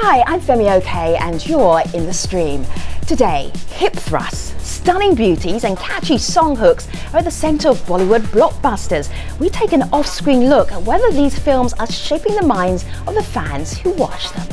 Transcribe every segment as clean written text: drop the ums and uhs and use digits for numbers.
Hi, I'm Femi OK and you're in the stream. Today, hip thrusts, stunning beauties and catchy song hooks are at the centre of Bollywood blockbusters. We take an off-screen look at whether these films are shaping the minds of the fans who watch them.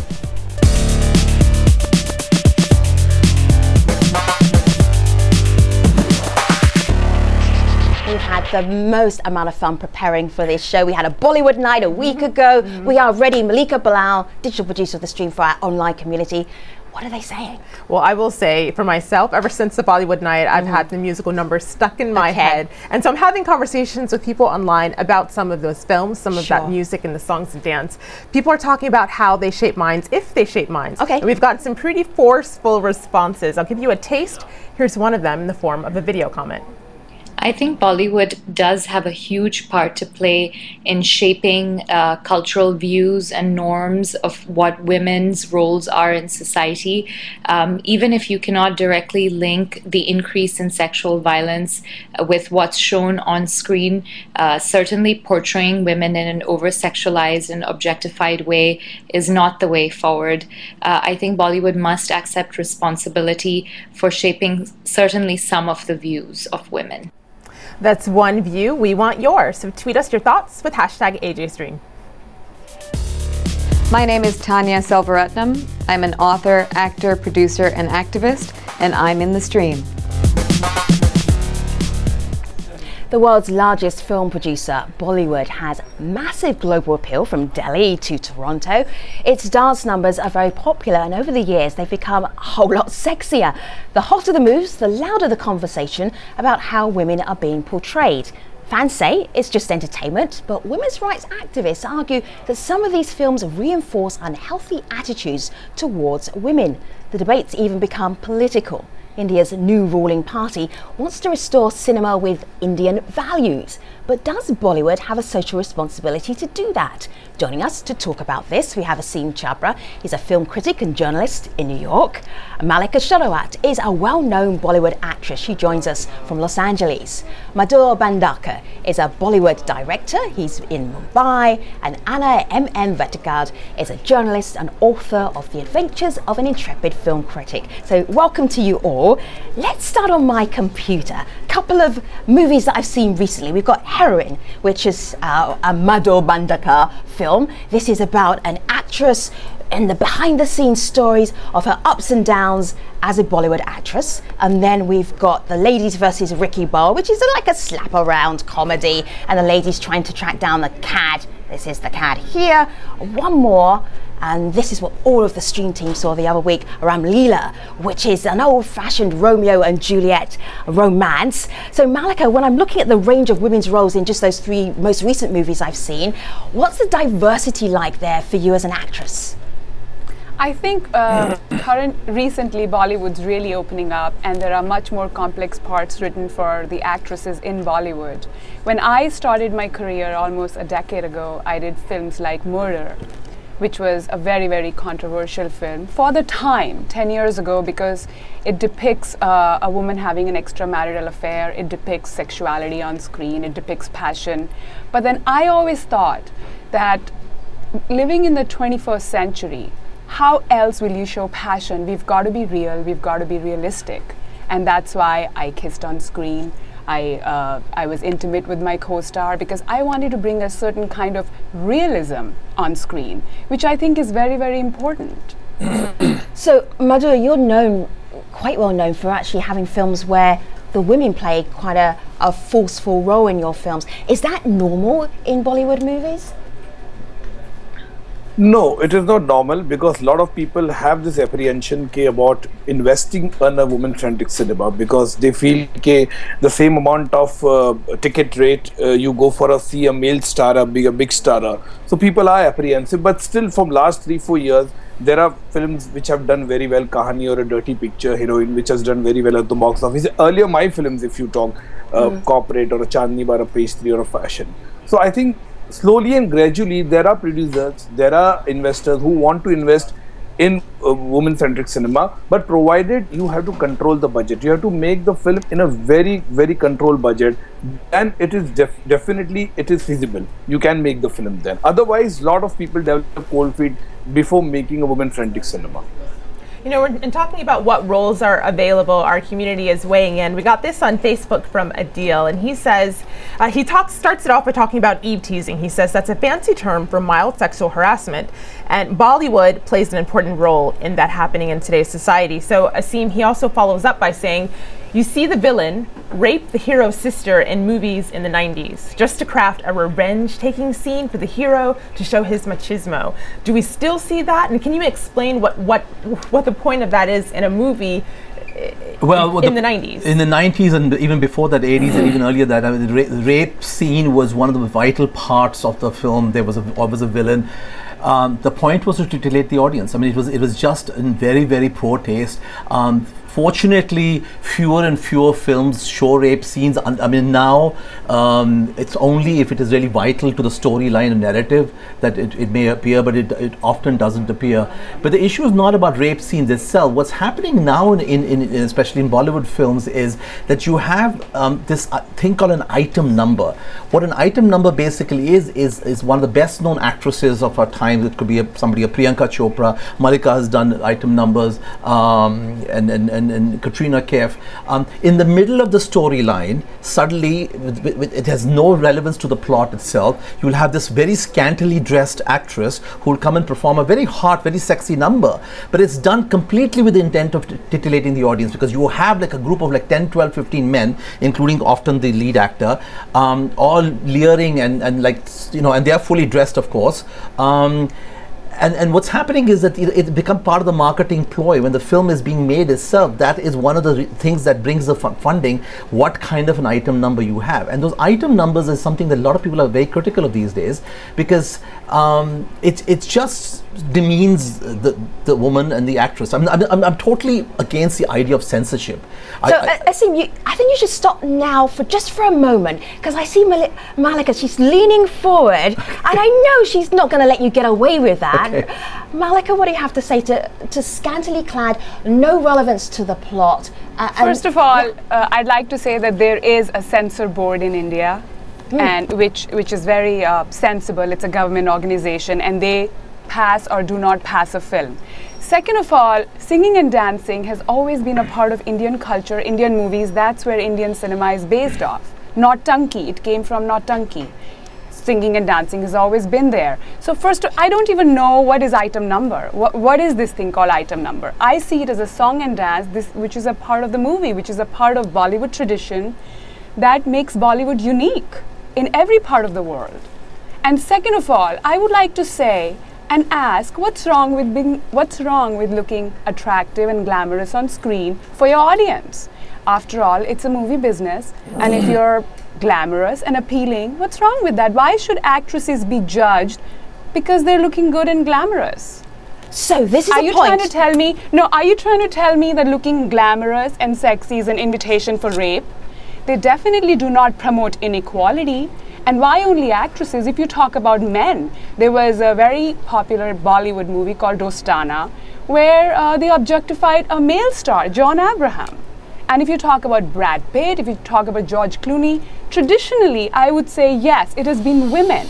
We've had the most amount of fun preparing for this show. We had a Bollywood night a week ago. We are ready. Malika Bilal, digital producer of the stream for our online community. What are they saying? Well, I will say for myself, ever since the Bollywood night, I've had the musical numbers stuck in my head. And so I'm having conversations with people online about some of those films, some of that music and the songs and dance. People are talking about how they shape minds, if they shape minds. And we've gotten some pretty forceful responses. I'll give you a taste. Here's one of them in the form of a video comment. I think Bollywood does have a huge part to play in shaping cultural views and norms of what women's roles are in society. Even if you cannot directly link the increase in sexual violence with what's shown on screen, certainly portraying women in an over-sexualized and objectified way is not the way forward. I think Bollywood must accept responsibility for shaping certainly some of the views of women. That's one view. We want yours. So tweet us your thoughts with hashtag AJStream. My name is Tanya Selvaratnam. I'm an author, actor, producer, and activist, and I'm in the stream. The world's largest film producer, Bollywood, has massive global appeal from Delhi to Toronto. Its dance numbers are very popular, and over the years they've become a whole lot sexier. The hotter the moves, the louder the conversation about how women are being portrayed. Fans say it's just entertainment, but women's rights activists argue that some of these films reinforce unhealthy attitudes towards women. The debates even become political. India's new ruling party wants to restore cinema with Indian values. But does Bollywood have a social responsibility to do that? Joining us to talk about this, we have Aseem Chhabra. He's a film critic and journalist in New York. Malika Sharowat is a well-known Bollywood actress. She joins us from Los Angeles. Madhur Bhandarkar is a Bollywood director. He's in Mumbai. And Anna M.M. Vettigard is a journalist and author of The Adventures of an Intrepid Film Critic. So welcome to you all. Let's start on my computer. Couple of movies that I've seen recently. We've got Heroine, which is a Madhur Bhandarkar film. This is about an actress and the behind-the-scenes stories of her ups and downs as a Bollywood actress. And then we've got The Ladies versus Ricky Ball, which is like a slap-around comedy, and the ladies trying to track down the cad. This is the cad here. One more, and this is what all of the stream team saw the other week, Ram Leela, which is an old-fashioned Romeo and Juliet romance. So Malika, when I'm looking at the range of women's roles in just those three most recent movies I've seen, what's the diversity like there for you as an actress? I think recently Bollywood's really opening up, and there are much more complex parts written for the actresses in Bollywood. When I started my career almost a decade ago, I did films like Murder, which was a very, very controversial film for the time, 10 years ago, because it depicts a woman having an extramarital affair, it depicts sexuality on screen, it depicts passion. But then I always thought that living in the 21st century, how else will you show passion? We've got to be real, we've got to be realistic. And that's why I kissed on screen. I was intimate with my co-star because I wanted to bring a certain kind of realism on screen, which I think is very, very important. So Madhur, you're quite well known for actually having films where the women play quite a forceful role in your films. Is that normal in Bollywood movies? No, it is not normal, because a lot of people have this apprehension about investing in a woman-centric cinema, because they feel the same amount of ticket rate you go for see a male star, be a big star. So people are apprehensive, but still from last 3-4 years, there are films which have done very well, Kahani or A Dirty Picture, Heroine, which has done very well at the box office. Earlier, my films, if you talk, Corporate or a Chandni Bar, a Pastry or a Fashion. So I think slowly and gradually there are producers, there are investors who want to invest in woman-centric cinema, but provided you have to control the budget, you have to make the film in a very, very controlled budget, then it is definitely it is feasible. You can make the film then. Otherwise, a lot of people develop cold feet before making a woman-centric cinema. You know, in talking about what roles are available, our community is weighing in. We got this on Facebook from Adil, and he says, starts it off by talking about Eve teasing. He says that's a fancy term for mild sexual harassment, and Bollywood plays an important role in that happening in today's society. So Asim, he also follows up by saying, you see the villain rape the hero's sister in movies in the 90s, just to craft a revenge-taking scene for the hero to show his machismo. Do we still see that? And can you explain what the point of that is in a movie in the 90s? In the 90s and even before that, 80s and even earlier that, I mean, the rape scene was one of the vital parts of the film. There was always a villain. The point was to titillate the audience. I mean, it was just in very, very poor taste. Fortunately, fewer and fewer films show rape scenes. I mean, now it's only if it is really vital to the storyline and narrative that it may appear, but it often doesn't appear. But the issue is not about rape scenes itself. What's happening now, in especially in Bollywood films, is that you have this thing called an item number. What an item number basically is one of the best known actresses of our time. It could be a Priyanka Chopra. Malika has done item numbers, and Katrina Kaif. In the middle of the storyline, suddenly it has no relevance to the plot itself. You will have this very scantily dressed actress who will come and perform a very hot, very sexy number, but it's done completely with the intent of titillating the audience, because you have like a group of like 10, 12, 15 men, including often the lead actor, all leering and like, you know, and they are fully dressed, of course. And what's happening is that it becomes part of the marketing ploy. When the film is being made itself, that is one of the things that brings the funding, what kind of an item number you have. And those item numbers is something that a lot of people are very critical of these days, because it just demeans the woman and the actress. I'm totally against the idea of censorship. So Asim, I think you should stop now for a moment, because I see Malika, she's leaning forward, and I know she's not going to let you get away with that. Okay. Malika, what do you have to say to scantily clad, no relevance to the plot? First of all, I'd like to say that there is a censor board in India, and which is very sensible. It's a government organization, and they pass or do not pass a film. Second of all, singing and dancing has always been a part of Indian culture, Indian movies. That's where Indian cinema is based off. Nautanki, it came from Nautanki. Singing and dancing has always been there. So first, I don't even know what is item number. What is this thing called item number? I see it as a song and dance, which is a part of the movie, which is a part of Bollywood tradition that makes Bollywood unique in every part of the world. And second of all, I would like to say and ask, what's wrong with looking attractive and glamorous on screen for your audience? After all, it's a movie business, and if you're glamorous and appealing, what's wrong with that? Why should actresses be judged because they're looking good and glamorous? So this is Are you trying to tell me that looking glamorous and sexy is an invitation for rape? They definitely do not promote inequality. And why only actresses? If you talk about men, there was a very popular Bollywood movie called Dostana, where they objectified a male star, John Abraham. And if you talk about Brad Pitt, if you talk about George Clooney, traditionally I would say yes, it has been women.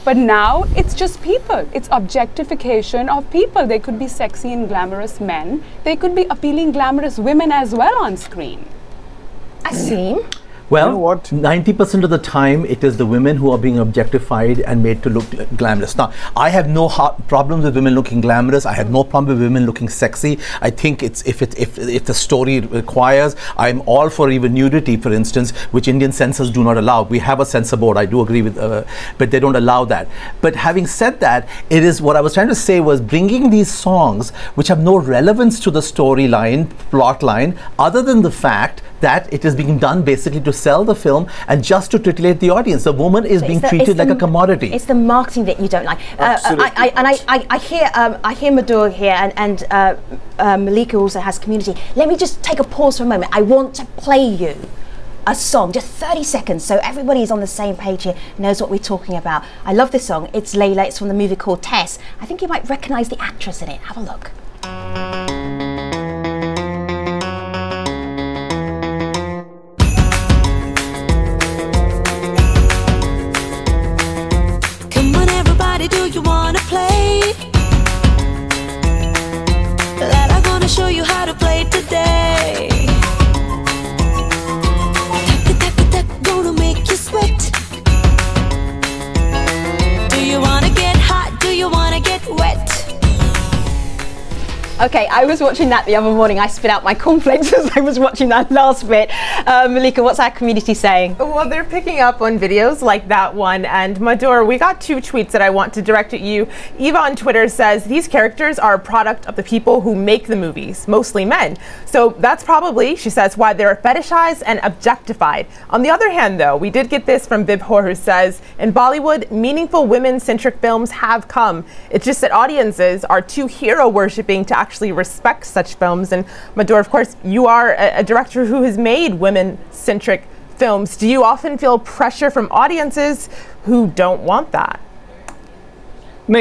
But now it's just people. It's objectification of people. They could be sexy and glamorous men. They could be appealing glamorous women as well on screen. Asim? Well, you know what? 90% of the time, it is the women who are being objectified and made to look glamorous. Now, I have no problems with women looking glamorous. I have no problem with women looking sexy. I think it's if the story requires, I'm all for even nudity, for instance, which Indian censors do not allow. We have a censor board. I do agree with, but they don't allow that. But having said that, it is what I was trying to say was bringing these songs which have no relevance to the storyline, plot line, other than the fact that it is being done basically to sell the film and just to titillate the audience. The woman is being treated like a commodity. It's the marketing that you don't like. I hear Madhur here, and Malika also has community. Let me just take a pause for a moment. I want to play you a song, just 30 seconds, so everybody's on the same page here, knows what we're talking about. I love this song. It's Layla. It's from the movie called Tess. I think you might recognize the actress in it. Have a look. Come on everybody, do you wanna play? That I'm gonna show you how to play today. Gonna make you sweat. Do you wanna get hot? Do you wanna get wet? Okay, I was watching that the other morning. I spit out my cornflakes as I was watching that last bit. Malika, what's our community saying? Well, they're picking up on videos like that one. And Madhur, we got 2 tweets that I want to direct at you. Eva on Twitter says, these characters are a product of the people who make the movies, mostly men. So that's probably, she says, why they're fetishized and objectified. On the other hand, though, we did get this from Bibhor, who says, in Bollywood, meaningful women-centric films have come. It's just that audiences are too hero-worshipping to actually respect such films. And Madhur, of course, you are a director who has made women-centric films. Do you often feel pressure from audiences who don't want that? No,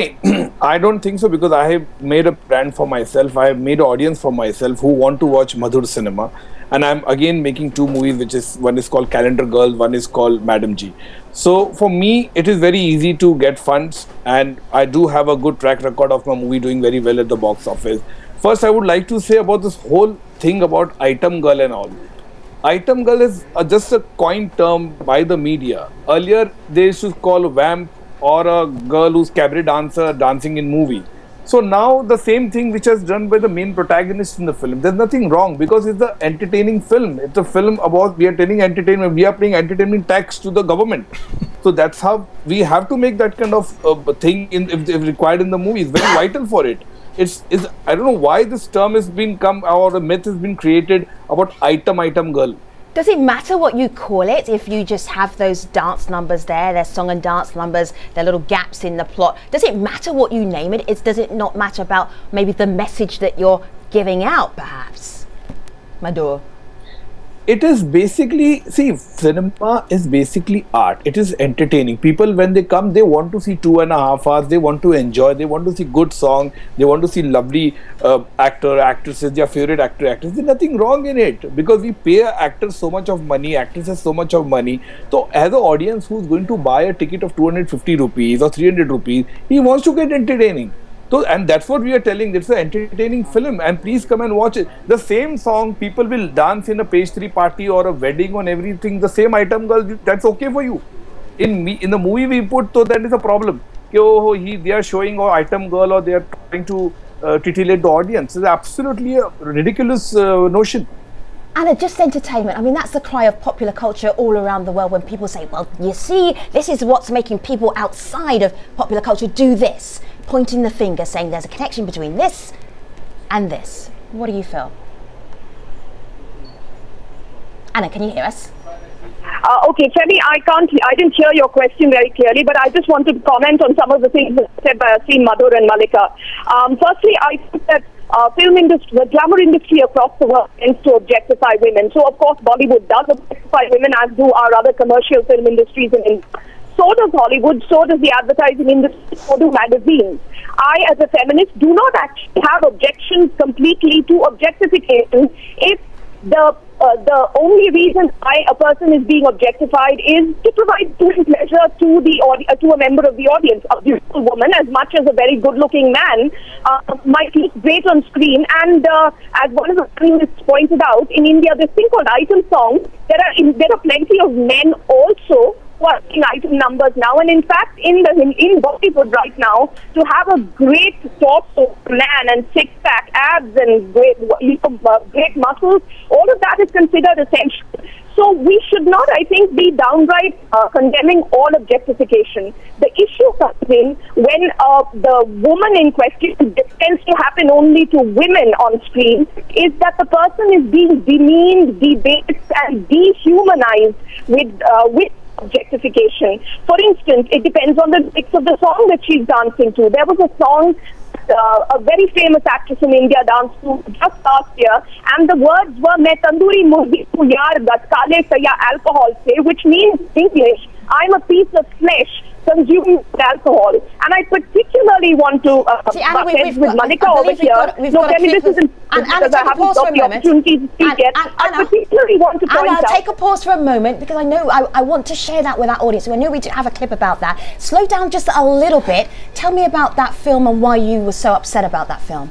I don't think so, because I have made a brand for myself. I have made an audience for myself who want to watch Madhur cinema. And I'm again making 2 movies, which is, one is called Calendar Girl, one is called Madam G. So for me, it is very easy to get funds, and I do have a good track record of my movie doing very well at the box office. First, I would like to say about this whole thing about item girl and all. Item girl is just a coined term by the media. Earlier, they used to call a vamp or a girl who's cabaret dancer dancing in movie. So now the same thing which is done by the main protagonist in the film. There's nothing wrong, because it's an entertaining film. It's a film about, we are telling entertainment, we are paying entertainment tax to the government. So that's how we have to make that kind of thing if required in the movie. It's very vital for it. I don't know why this term has been or a myth has been created about item girl. Does it matter what you call it if you just have those dance numbers there, their song and dance numbers, their little gaps in the plot? Does it matter what you name it? Does it not matter about maybe the message that you're giving out, perhaps? Madhur. It is basically, see, cinema is basically art. It is entertaining. People, when they come, they want to see 2.5 hours. They want to enjoy. They want to see good song. They want to see lovely actor, actresses, their favorite actor, actress. There's nothing wrong in it, because we pay actors so much of money, actresses so much of money. So as an audience who's going to buy a ticket of 250 rupees or 300 rupees, he wants to get entertaining. So, and that's what we are telling. It's an entertaining film, and please come and watch it. The same song, people will dance in a page 3 party or a wedding on everything. The same item girl, that's okay for you. In the movie we put, so that is a problem. They are showing or item girl, or they are trying to titillate the audience. It's absolutely a ridiculous notion. And it's just entertainment. I mean, that's the cry of popular culture all around the world when people say, well, you see, this is what's making people outside of popular culture do this. Pointing the finger, saying there's a connection between this and this. What do you feel? Anna, can you hear us? Okay, Femi, I didn't hear your question very clearly, but I just wanted to comment on some of the things said by Madhur and Malika. Firstly, I think that film industry, the glamour industry across the world tends to objectify women. So, of course, Bollywood does objectify women, as do our other commercial film industries in India. So does Hollywood, so does the advertising industry, so do magazines. I, as a feminist, do not actually have objections completely to objectification if the only reason why a person is being objectified is to provide pleasure to a member of the audience. A beautiful woman, as much as a very good-looking man, might look great on screen. And as one of the feminists pointed out, in India, this thing called item songs, there are plenty of men also watching item numbers now, and in fact in Bollywood right now, to have a great torso man and six-pack abs and great muscles, all of that is considered essential. So we should not, I think, be downright condemning all objectification. The issue comes in when the woman in question, this tends to happen only to women on screen, is that the person is being demeaned, debased and dehumanized with objectification. For instance, it depends on the lyrics of the song that she's dancing to. There was a song a very famous actress in India danced to just last year, and the words were "Main tandoori murgi tu yaar gat kale saya alcohol se," which means English, I'm a piece of flesh consume alcohol. And I particularly want to See, Anna, with Malika over here. This isn't because I haven't got the opportunity to speak yet. I particularly want to point out. Take a pause for a moment, because I know I want to share that with our audience. So I know we do have a clip about that. Slow down just a little bit. Tell me about that film and why you were so upset about that film.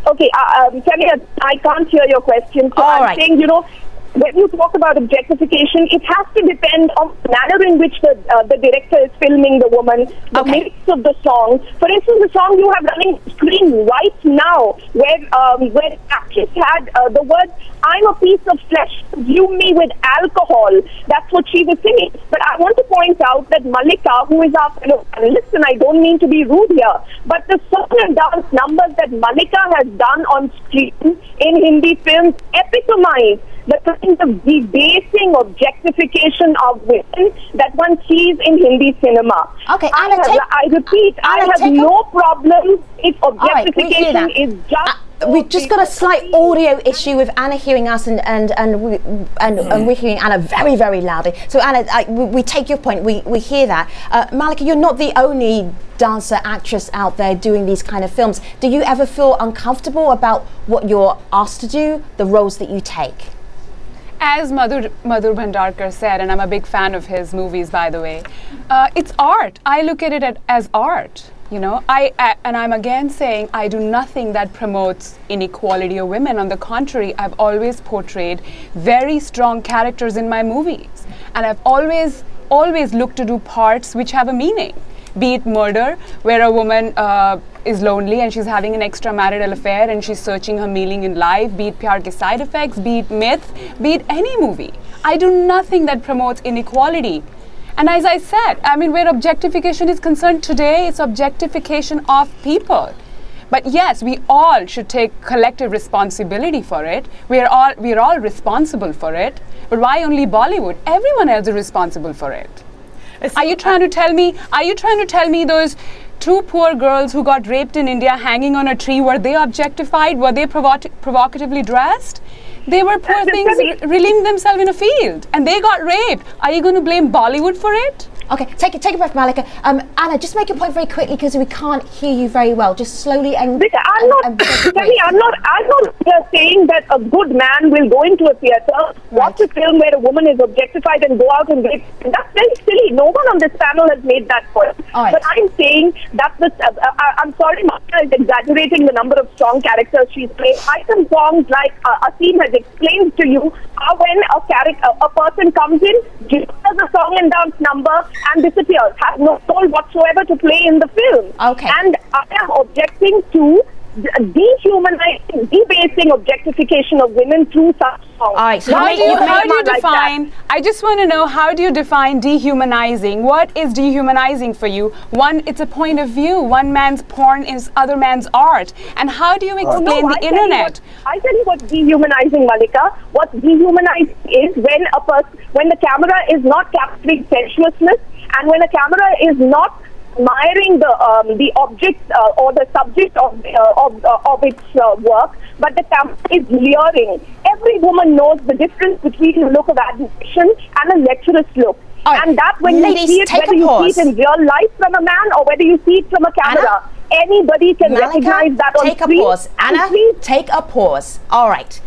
Okay, Samia, I can't hear your question. So I'm saying, you know, when you talk about objectification, it has to depend on the manner in which the director is filming the woman, the mix of the song. For instance, the song you have running screen right now, where the actress had the words, "I'm a piece of flesh, consume me with alcohol." That's what she was singing. But I want to point out that Malika, who is our fellow panelist, and I don't mean to be rude here, but the song and dance numbers that Malika has done on screen in Hindi films epitomize the kind of debasing objectification of women that one sees in Hindi cinema. Okay, I repeat, I have no problem if objectification is just... We've just got a slight audio issue with Anna hearing us and we're hearing Anna very, very loudly. So Anna, we take your point, we hear that. Malika, you're not the only dancer, actress out there doing these kind of films. Do you ever feel uncomfortable about what you're asked to do, the roles that you take? As Madhur Bhandarkar said, and I'm a big fan of his movies, by the way, it's art. I look at it as art. You know, and I'm again saying I do nothing that promotes inequality of women. On the contrary, I've always portrayed very strong characters in my movies, and I've always looked to do parts which have a meaning. Be it murder, where a woman is lonely and she's having an extramarital affair and she's searching her meaning in life. Be it Pyar Ke Side Effects, be it Myth, be it any movie. I do nothing that promotes inequality. And as I said, I mean, where objectification is concerned today, it's objectification of people. But yes, we all should take collective responsibility for it. We're all responsible for it. But why only Bollywood? Everyone else is responsible for it. Are you trying to tell me those two poor girls who got raped in India hanging on a tree, were they objectified? Were they provocatively dressed? They were poor things relieving themselves in a field, and they got raped. Are you going to blame Bollywood for it? Okay, take a breath, Malika. Anna, just make a point very quickly because we can't hear you very well. Just slowly and. I'm not saying that a good man will go into a theatre, watch a film where a woman is objectified, and go out and rape. That's very silly. No one on this panel has made that point. But I'm saying that I'm sorry, Malika is exaggerating the number of strong characters she's played. Item songs like Asim has explained to you are when a person comes in, gives us a song and dance number, and disappears, has no role whatsoever to play in the film. Okay. And I am objecting to dehumanizing, debasing objectification of women through such songs. All right, so how do you define, I just want to know, how do you define dehumanizing? What is dehumanizing for you? One, it's a point of view. One man's porn is other man's art. And how do you explain the internet? I tell you what's dehumanizing, Malika. What's dehumanizing is when the camera is not capturing sensuousness, and when a camera is not admiring the object or the subject of its work, but the camera is luring. Every woman knows the difference between a look of admiration and a lecherous look. And that when you see it, whether you see it in real life from a man or whether you see it from a camera, anybody can recognize that on screen. Take a pause. Anna, take a pause. All right.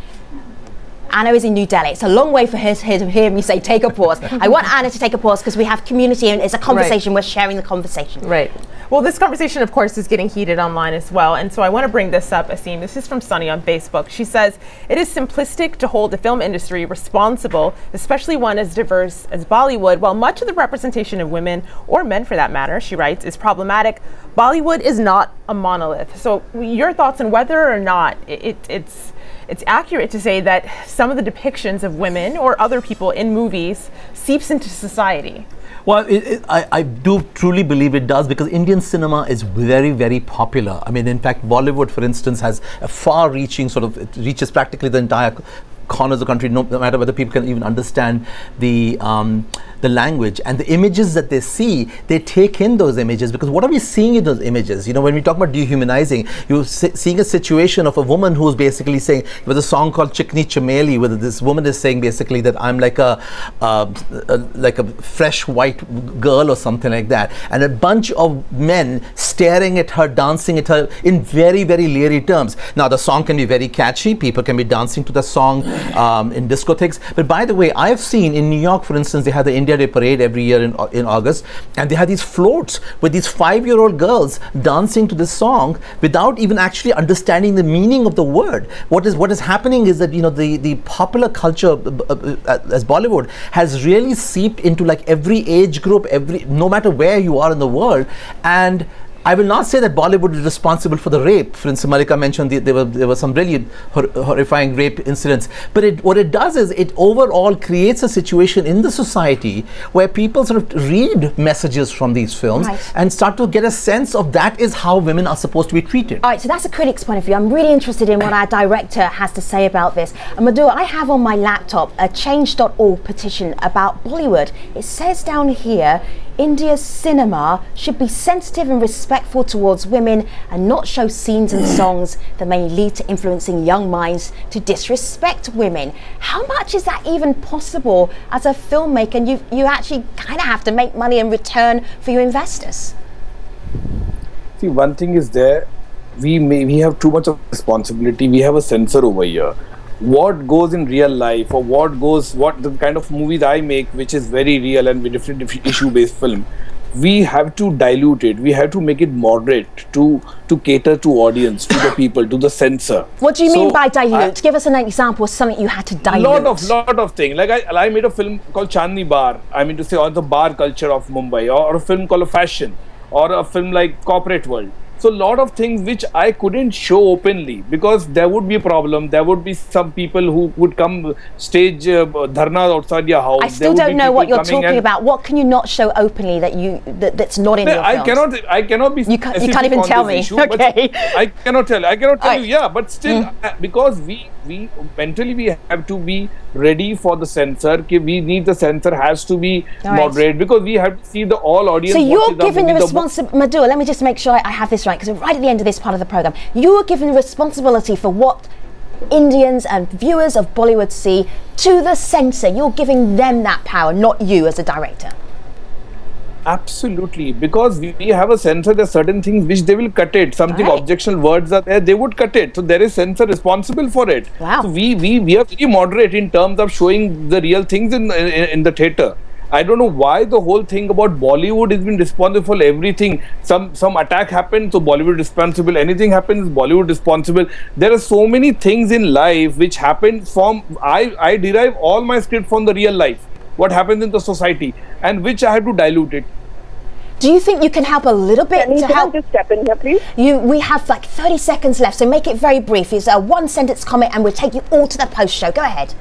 Anna is in New Delhi. It's a long way for her to hear me say take a pause. I want Anna to take a pause because we have community and it's a conversation. We're sharing the conversation. Right. Well, this conversation, of course, is getting heated online as well. And so I want to bring this up, Asim. This is from Sunny on Facebook. She says, it is simplistic to hold the film industry responsible, especially one as diverse as Bollywood. While much of the representation of women, or men for that matter, she writes, is problematic, Bollywood is not a monolith. So your thoughts on whether or not it's accurate to say that some of the depictions of women or other people in movies seeps into society? Well, I do truly believe it does, because Indian cinema is very, very popular. I mean, in fact, Bollywood, for instance, has a far-reaching it reaches practically the entire corners of the country, no matter whether people can even understand the the language and the images that they see, they take in those images, because what are we seeing in those images? You know, when we talk about dehumanizing, you're seeing a situation of a woman who's basically saying, there was a song called Chikni Chameli, where this woman is saying basically that I'm like a fresh white girl or something like that, and a bunch of men staring at her, dancing at her in very, very leery terms. Now the song can be very catchy, people can be dancing to the song in discotheques, but by the way, I've seen in New York, for instance, they have the India Day parade every year in August, and they have these floats with these 5-year-old girls dancing to this song without even actually understanding the meaning of the word. What is happening is that, you know, the popular culture as Bollywood has really seeped into like every age group, no matter where you are in the world. And I will not say that Bollywood is responsible for the rape. For instance, Malika mentioned there were some really horrifying rape incidents. But what it does is it overall creates a situation in the society where people sort of read messages from these films and start to get a sense of that is how women are supposed to be treated. All right, so that's a critic's point of view. I'm really interested in what our director has to say about this. Madhu, I have on my laptop a change.org petition about Bollywood. It says down here, India's cinema should be sensitive and respectful towards women and not show scenes and songs that may lead to influencing young minds to disrespect women. How much is that even possible as a filmmaker? And you actually kind of have to make money in return for your investors. See, one thing is there, we have too much of responsibility. We have a censor over here. What goes in real life, or what the kind of movies I make, which is very real and different issue-based film, we have to dilute it. We have to make it moderate to cater to audience, to the people, to the censor. What do you mean by dilute? Give us an example of something you had to dilute. Lot of things. Like I made a film called Chandni Bar. I mean to say, on the bar culture of Mumbai, or a film called Fashion, or a film like Corporate World. So a lot of things which I couldn't show openly, because there would be a problem. There would be some people who would come stage dharna outside your house. I still don't know what you're talking about. What can you not show openly that's not in your films? I cannot be. You can't even tell me. Issue, okay. I cannot tell. I cannot tell you. Yeah, but still, because we mentally we have to be ready for the censor. We need the censor has to be moderate, because we have to see the all audience. So you're given the responsibility. Madhu, let me just make sure I have this right, because right at the end of this part of the program, you are given the responsibility for what Indians and viewers of Bollywood see to the censor. You're giving them that power, not you as a director. Absolutely, because we have a censor. There are certain things which they will cut it. Something objectionable words are there, they would cut it. So there is censor responsible for it. Wow. So we are very moderate in terms of showing the real things in the theatre. I don't know why the whole thing about Bollywood has been responsible for everything. Some attack happened, so Bollywood responsible. Anything happens, Bollywood responsible. There are so many things in life which happen from. I derive all my script from the real life. What happens in the society, and which I have to dilute it. Do you think you can help a little bit to help? Just step in here, please. We have like 30 seconds left, so make it very brief. It's a one-sentence comment, and we'll take you all to the post show. Go ahead.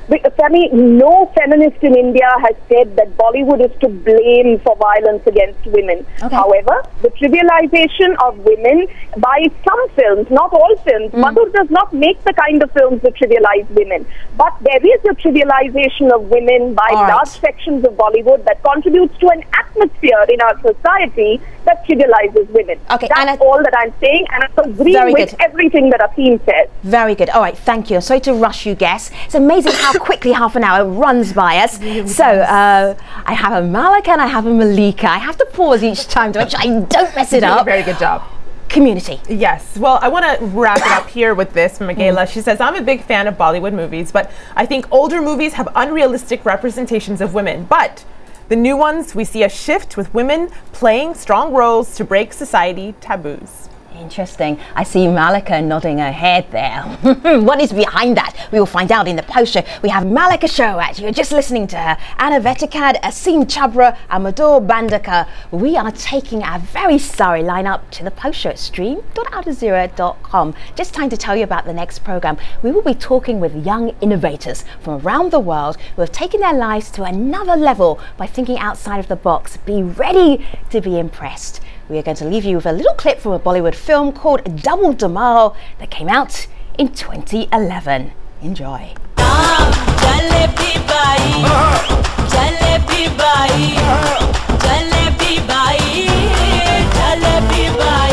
Femi, no feminist in India has said that Bollywood is to blame for violence against women. Okay. However, the trivialization of women by some films, not all films, Madhur does not make the kind of films that trivialize women. But there is a trivialization of women by large sections of Bollywood that contributes to an atmosphere in our society that trivializes women. Okay, that's all that I'm saying, and I agree with everything that Aseem says. Very good. All right, thank you. Sorry to rush you, guests. It's amazing how quickly half an hour runs by us. So I have a Malika and I have a Malika. I have to pause each time to make sure I don't mess it up. Very good job. Community. Yes. Well, I want to wrap it up here with this from Michaela. She says, I'm a big fan of Bollywood movies, but I think older movies have unrealistic representations of women. But the new ones, we see a shift with women playing strong roles to break society taboos. Interesting. I see Malika nodding her head there. What is behind that? We will find out in the post show. We have Malika Showat. You're just listening to her. Anna Vetikad, Aseem Chabra, and Madhur Bandaka. We are taking our very sorry lineup to the post show at stream.aljazeera.com. Just time to tell you about the next program. We will be talking with young innovators from around the world who have taken their lives to another level by thinking outside of the box. Be ready to be impressed. We are going to leave you with a little clip from a Bollywood film called Double Dhamal that came out in 2011. Enjoy. jalebi bai, jalebi bai, jalebi bai.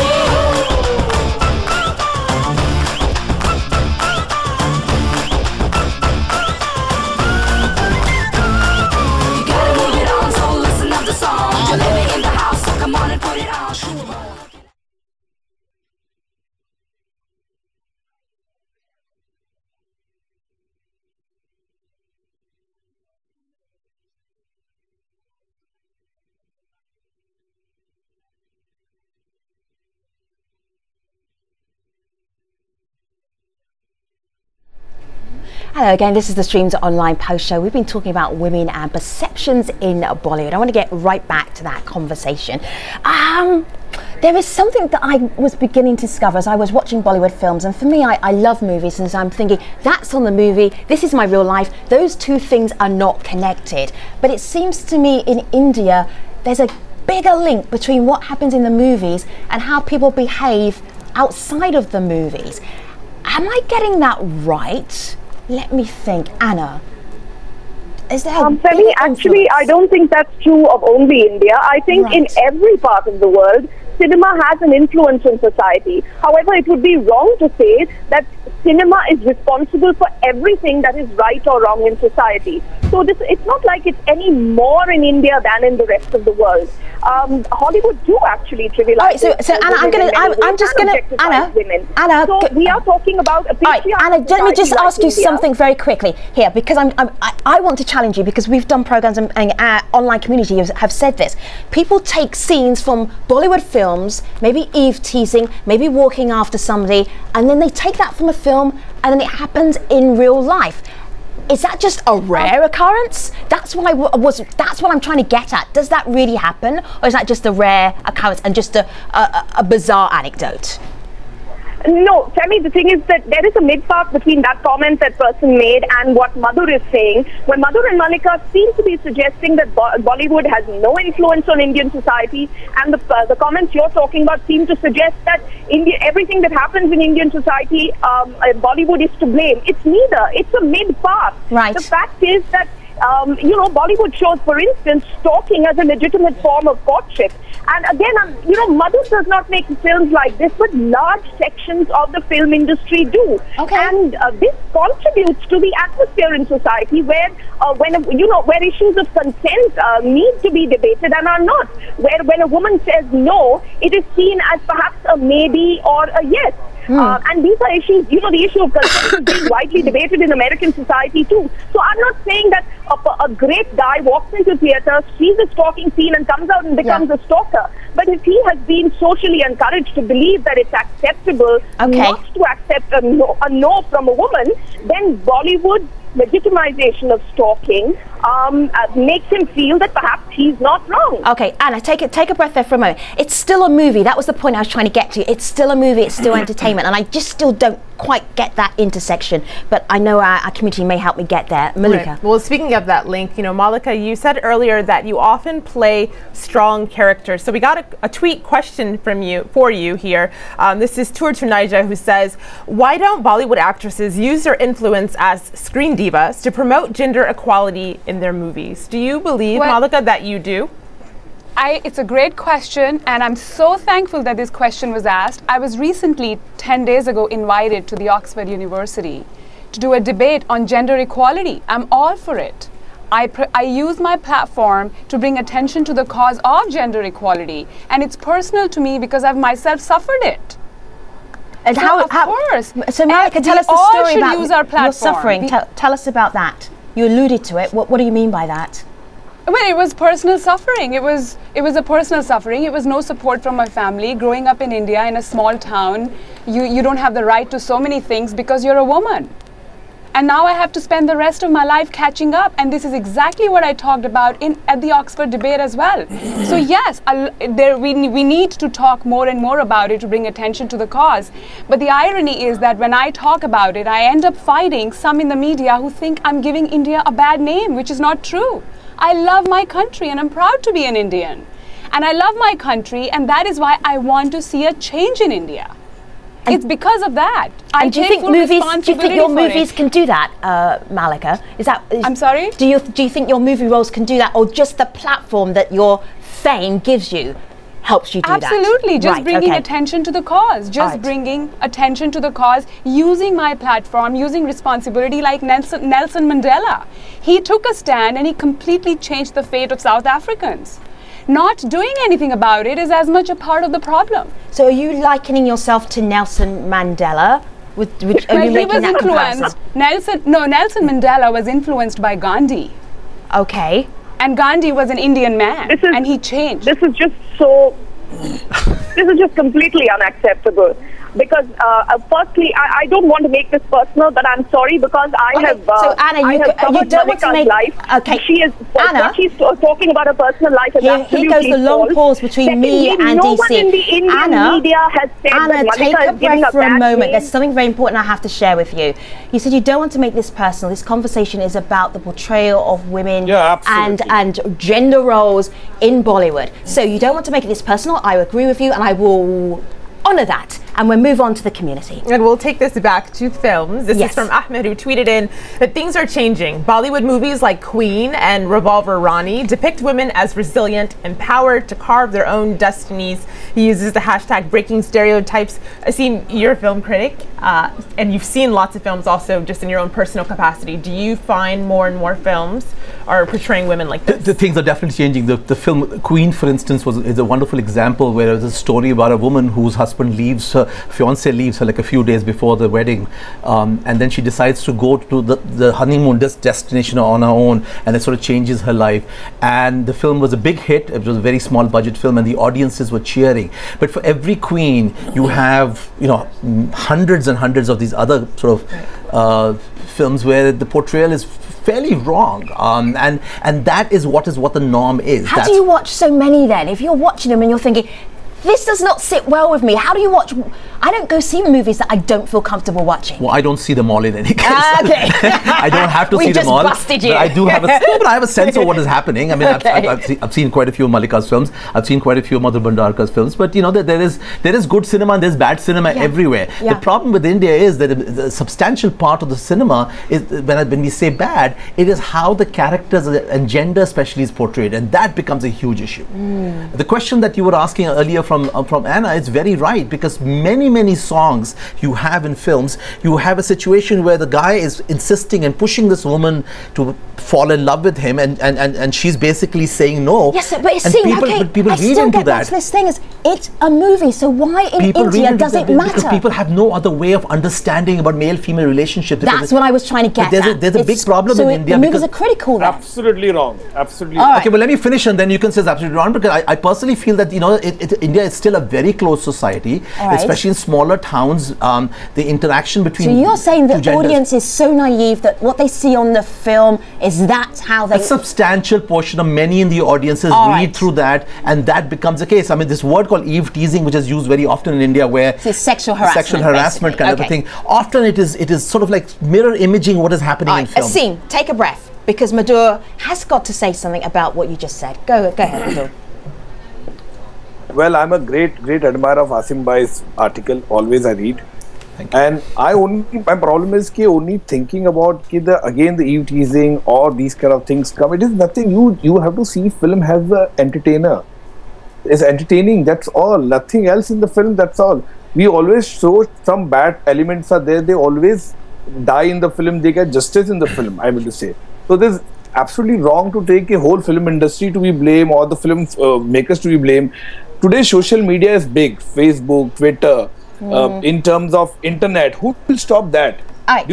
Hello again, this is the Streams Online Post Show. We've been talking about women and perceptions in Bollywood. I want to get right back to that conversation. There is something that I was beginning to discover as I was watching Bollywood films, and for me, I love movies, and so I'm thinking, that's on the movie, this is my real life. Those two things are not connected. But it seems to me in India, there's a bigger link between what happens in the movies and how people behave outside of the movies. Am I getting that right? Let me think. Anna, is there Femi, actually, I don't think that's true of only India. I think in every part of the world, cinema has an influence on society. However, it would be wrong to say that cinema is responsible for everything that is right or wrong in society. So it's not like it's any more in India than in the rest of the world. Hollywood do actually trivialize. All right, so Anna, I'm just gonna Anna, so we are talking about a all right, Anna, let me just ask you something very quickly here, because I want to challenge you, because we've done programs and online community have said this. People take scenes from Bollywood films, maybe eve teasing, maybe walking after somebody, and then they take that from a film and then it happens in real life. Is that just a rare occurrence? That's what that's what I'm trying to get at. Does that really happen, or is that just a rare occurrence and just a bizarre anecdote? No, Femi, the thing is that there is a mid-path between that comment that person made and what Madhur is saying. When Madhur and Malika seem to be suggesting that Bollywood has no influence on Indian society, and the comments you're talking about seem to suggest that everything that happens in Indian society, Bollywood is to blame. It's neither. It's a mid-path. Right. The fact is that Bollywood shows, for instance, stalking as a legitimate form of courtship. And again, Madhur does not make films like this, but large sections of the film industry do. Okay. And this contributes to the atmosphere in society where, where issues of consent need to be debated and are not. Where when a woman says no, it is seen as perhaps a maybe or a yes. And these are issues, the issue of consent is being widely debated in American society too. So I'm not saying that a great guy walks into theatre, sees a stalking scene and comes out and becomes a stalker. But if he has been socially encouraged to believe that it's acceptable not to accept a no from a woman, then Bollywood legitimization of stalking makes him feel that perhaps he's not wrong. Okay, Anna, take a breath there for a moment. It's still a movie. That was the point I was trying to get to. It's still a movie. It's still entertainment, and I just still don't quite get that intersection. But I know our community may help me get there. Malika. Right. Well, speaking of that link, Malika, you said earlier that you often play strong characters. So we got a tweet question for you here. This is Tour to Naija, who says, "Why don't Bollywood actresses use their influence as screen divas to promote gender equality in their movies?" Do you believe, Malika, that you do? It's a great question, and I'm so thankful that this question was asked. I was recently, 10 days ago, invited to the Oxford University to do a debate on gender equality. I'm all for it. I use my platform to bring attention to the cause of gender equality, and it's personal to me because I've myself suffered it. And of course. So Malika, tell us the story about use our platform. your suffering. Tell us about that. You alluded to it. What do you mean by that? Well, it was personal suffering. It was a personal suffering. It was no support from my family. Growing up in India in a small town, you don't have the right to so many things because you're a woman. And now I have to spend the rest of my life catching up. And this is exactly what I talked about at the Oxford debate as well. So yes, we need to talk more and more about it to bring attention to the cause. But the irony is that when I talk about it, I end up fighting some in the media who think I'm giving India a bad name, which is not true. I love my country and I'm proud to be an Indian. And I love my country, and that is why I want to see a change in India. It's because of that. And do you think your movies can do that, Malika? I'm sorry? Do you think your movie roles can do that, or just the platform that your fame gives you helps you do that? Absolutely, just bringing attention to the cause, bringing attention to the cause, using my platform, using responsibility like Nelson Mandela. He took a stand and he completely changed the fate of South Africans. Not doing anything about it is as much a part of the problem. So are you likening yourself to Nelson Mandela? Are you making that comparison? Nelson Mandela was influenced by Gandhi. Okay. And Gandhi was an Indian man, and he changed. This is just completely unacceptable. Because firstly, I don't want to make this personal, but I'm sorry because I have covered Malika's life. Okay, she's talking about her personal life is absolutely Here goes the long pause between me and DC. No one in the Indian media has said that Malika is giving a for a bad moment. name. There's something very important I have to share with you. You said you don't want to make this personal. This conversation is about the portrayal of women and gender roles in Bollywood. So you don't want to make it this personal. I agree with you, and I will honour that, and we'll move on to the community. And we'll take this back to films. This is from Ahmed, who tweeted in that things are changing. Bollywood movies like Queen and Revolver Rani depict women as resilient, empowered to carve their own destinies. He uses the hashtag breaking stereotypes. Asim, you're a film critic, and you've seen lots of films also just in your own personal capacity. Do you find more and more films are portraying women like this? The things are definitely changing. The film Queen, for instance, is a wonderful example where there's a story about a woman whose husband leaves her, fiance leaves her like a few days before the wedding, and then she decides to go to the honeymoon destination on her own, and it sort of changes her life. And the film was a big hit. It was a very small budget film, and the audiences were cheering. But for every queen, you have hundreds and hundreds of these other sort of films where the portrayal is fairly wrong, and that is what the norm is. How do you watch so many then? If you're watching them and you're thinking, this does not sit well with me. How do you watch? I don't go see movies that I don't feel comfortable watching. Well, I don't see them all in any case. Okay. I don't have to see them all. We just busted you. But I do have but I have a sense of what is happening. I mean, I've seen quite a few of Malika's films. I've seen quite a few of Madhur Bhandarkar's films. But there is good cinema and there's bad cinema everywhere. The problem with India is that a substantial part of the cinema is, when we say bad, it is how the characters and gender especially is portrayed, and that becomes a huge issue. The question that you were asking earlier from Anna is very right, because many songs you have in films, you have a situation where the guy is insisting and pushing this woman to fall in love with him, and she's basically saying no. Yes, but it's people I read still into get that. This thing is, it's a movie, so why in India does it matter? Because people have no other way of understanding about male-female relationships. That's what I was trying to get at. There's a big problem in India. The movies are critical then. Absolutely wrong. Absolutely wrong. Okay, but let me finish and then you can say it's absolutely wrong, because I personally feel that India is still a very close society, especially in smaller towns. The interaction between So you're saying the genders, audience is so naive that what they see on the film is that's how they... A substantial portion of many in the audiences read through that, and that becomes the case. I mean, this word called eve teasing, which is used very often in India, where it's sexual harassment kind of a thing. Often it is sort of like mirror imaging what is happening in film. Asim, take a breath, because Madhur has got to say something about what you just said. Go ahead, Madhur. Well, I'm a great admirer of Asim Bhai's article. Always I read. And my problem is only thinking about the eve teasing or these kind of things come. It is nothing. You have to see film as an entertainer. It's entertaining. That's all. Nothing else in the film. That's all. We always show some bad elements are there. They always die in the film. They get justice in the film, I will say. So there's absolutely wrong to take a whole film industry to be blamed or the film makers to be blamed. Today, social media is big. Facebook, Twitter. In terms of internet, who will stop that? A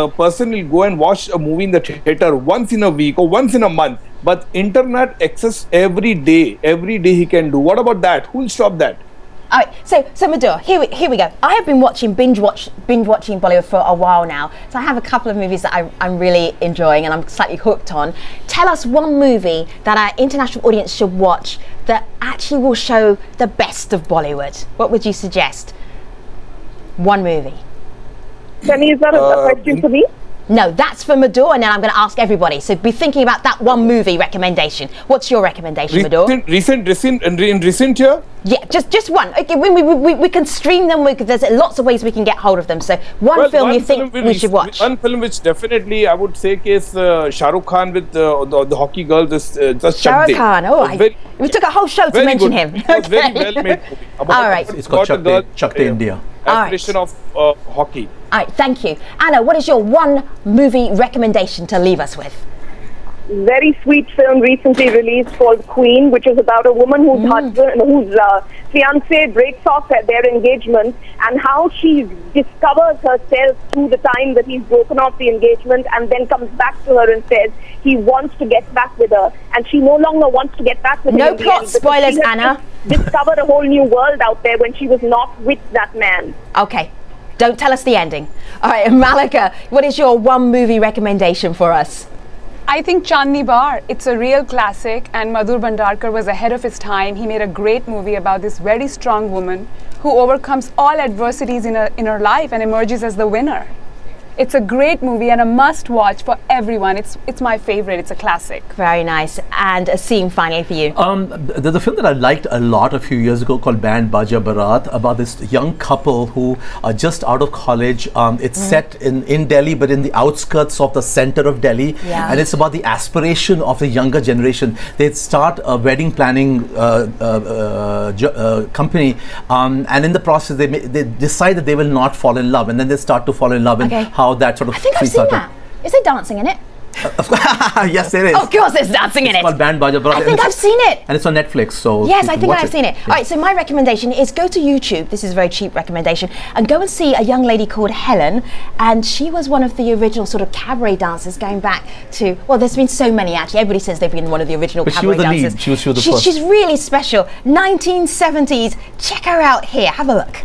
person will go and watch a movie in the theater once in a week or once in a month, but internet access every day he can do. What about that? Who will stop that? All right, so Madhur, here we go. I have been binge watching Bollywood for a while now, so I have a couple of movies that I'm really enjoying and I'm slightly hooked on. Tell us one movie that our international audience should watch that actually will show the best of Bollywood. What would you suggest? One movie. Penny, is that a question for me? No, that's for Madhur, and then I'm going to ask everybody. So be thinking about that one movie recommendation. What's your recommendation, Madhur? In recent year? Yeah, just one. Okay, we can stream them. There's lots of ways we can get hold of them. So one film you think we should watch? One film which definitely I would say is Shah Rukh Khan with the hockey girl. Shah Rukh Khan. Oh, we took a whole show to mention him. It was very well made movie. All right. It's called Chak De India. Aspiration of hockey. All right, thank you. Anna, what is your one movie recommendation to leave us with? Very sweet film recently released called Queen, which is about a woman whose husband, whose fiancé breaks off their engagement, and how she discovers herself through the time that he's broken off the engagement, and then comes back to her and says he wants to get back with her, and she no longer wants to get back with him. No plot spoilers, Anna. Discovered a whole new world out there when she was not with that man. Okay, don't tell us the ending. All right, Malika, what is your one movie recommendation for us? I think Chandni Bar. It's a real classic, and Madhur Bhandarkar was ahead of his time. He made a great movie about this very strong woman who overcomes all adversities in her life and emerges as the winner. It's a great movie and a must-watch for everyone. It's my favorite. It's a classic. Very nice. And a scene finally for you. There's a film that I liked a lot a few years ago called Band Baja Barat, about this young couple who are just out of college. It's set in Delhi, but in the outskirts of the center of Delhi. Yeah. And it's about the aspiration of the younger generation. They start a wedding planning company, and in the process they decide that they will not fall in love, and then they start to fall in love, and how that sort of. I think I've seen that. Is there dancing in it? Yes, there is. Of course there's dancing in it. It's called Band Baja Barat. I think I've seen it. And it's on Netflix, so yes, I think I've seen it. Yeah. All right, so my recommendation is go to YouTube. This is a very cheap recommendation, and go and see a young lady called Helen, and she was one of the original sort of cabaret dancers going back to, well, there's been so many actually. Everybody says they've been one of the original cabaret dancers. She was the first. She's really special. 1970s. Check her out here. Have a look.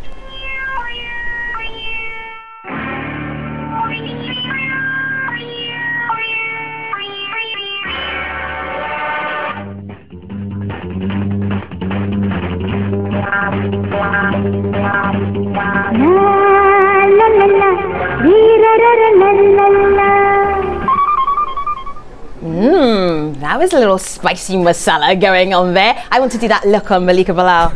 That was a little spicy masala going on there. I want to do that look on Malika Bilal.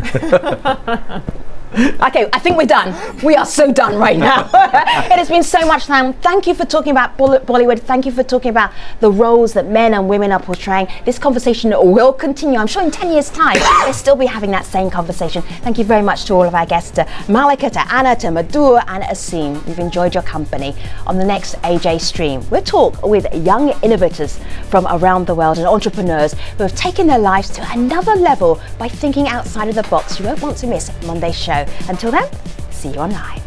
Okay, I think we're done. We are so done right now. It has been so much time. Thank you for talking about Bollywood. Thank you for talking about the roles that men and women are portraying. This conversation will continue. I'm sure in 10 years' time, we'll still be having that same conversation. Thank you very much to all of our guests, to Malika, to Anna, to Madhur and Asim. We've enjoyed your company. On the next AJ stream, we'll talk with young innovators from around the world and entrepreneurs who have taken their lives to another level by thinking outside of the box. You won't want to miss Monday's show. Until then, see you online.